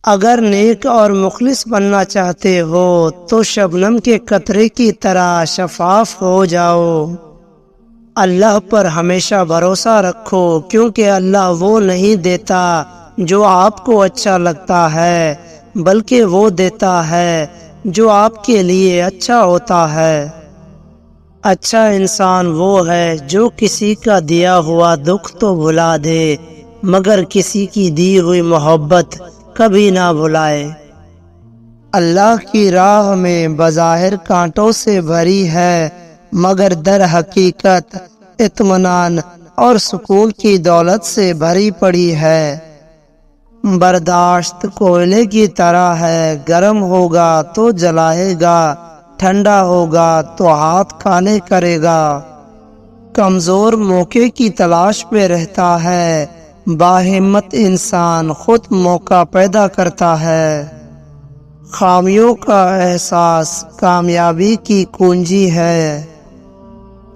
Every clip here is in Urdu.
اگر نیک اور مخلص بننا چاہتے ہو تو شبنم کے قطرے کی طرح شفاف ہو جاؤ۔ اللہ پر ہمیشہ بھروسہ رکھو، کیونکہ اللہ وہ نہیں دیتا جو آپ کو اچھا لگتا ہے، بلکہ وہ دیتا ہے جو آپ کے لیے اچھا ہوتا ہے۔ اچھا انسان وہ ہے جو کسی کا دیا ہوا دکھ تو بھلا دے، مگر کسی کی دی ہوئی محبت کبھی نہ بھلائے۔ اللہ کی راہ میں بظاہر کانٹوں سے بھری ہے، مگر در حقیقت اطمینان اور سکون کی دولت سے بھری پڑی ہے۔ برداشت کوئلے کی طرح ہے، گرم ہوگا تو جلائے گا، ٹھنڈا ہوگا تو ہاتھ کالے کرے گا۔ کمزور موقع کی تلاش میں رہتا ہے، باہمت انسان خود موقع پیدا کرتا ہے۔ خامیوں کا احساس کامیابی کی کنجی ہے۔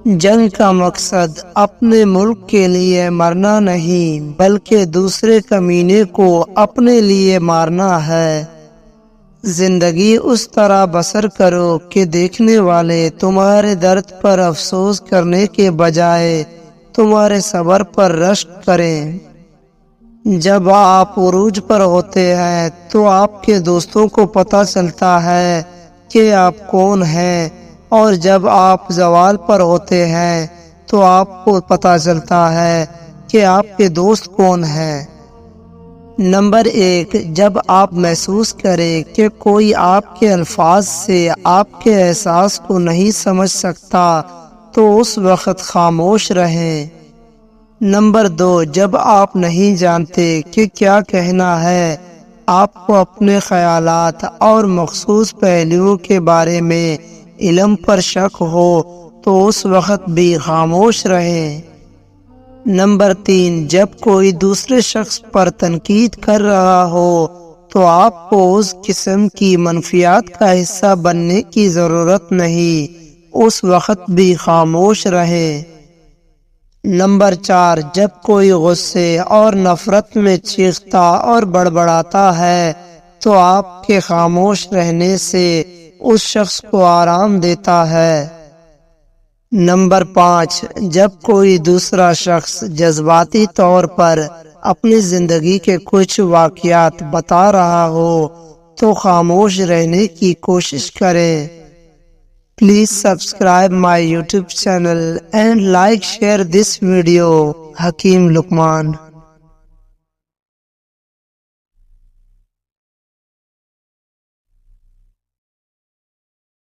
جنگ کا مقصد اپنے ملک کے لیے مرنا نہیں، بلکہ دوسرے کمینے کو اپنے لیے مارنا ہے۔ زندگی اس طرح بسر کرو کہ دیکھنے والے تمہارے درد پر افسوس کرنے کے بجائے تمہارے صبر پر رشک کریں۔ جب آپ عروج پر ہوتے ہیں تو آپ کے دوستوں کو پتہ چلتا ہے کہ آپ کون ہیں، اور جب آپ زوال پر ہوتے ہیں تو آپ کو پتہ چلتا ہے کہ آپ کے دوست کون ہیں۔ نمبر 1، جب آپ محسوس کریں کہ کوئی آپ کے الفاظ سے آپ کے احساس کو نہیں سمجھ سکتا تو اس وقت خاموش رہیں۔ نمبر 2، جب آپ نہیں جانتے کہ کیا کہنا ہے، آپ کو اپنے خیالات اور مخصوص پہلوؤں کے بارے میں علم پر شک ہو تو اس وقت بھی خاموش رہیں۔ نمبر 3، جب کوئی دوسرے شخص پر تنقید کر رہا ہو تو آپ کو اس قسم کی منفیات کا حصہ بننے کی ضرورت نہیں، اس وقت بھی خاموش رہیں۔ نمبر 4، جب کوئی غصے اور نفرت میں چیختا اور بڑبڑاتا ہے تو آپ کے خاموش رہنے سے اس شخص کو آرام دیتا ہے۔ نمبر 5، جب کوئی دوسرا شخص جذباتی طور پر اپنی زندگی کے کچھ واقعات بتا رہا ہو تو خاموش رہنے کی کوشش کریں۔ Please subscribe my YouTube channel and like share this video. Hakeem Luqman.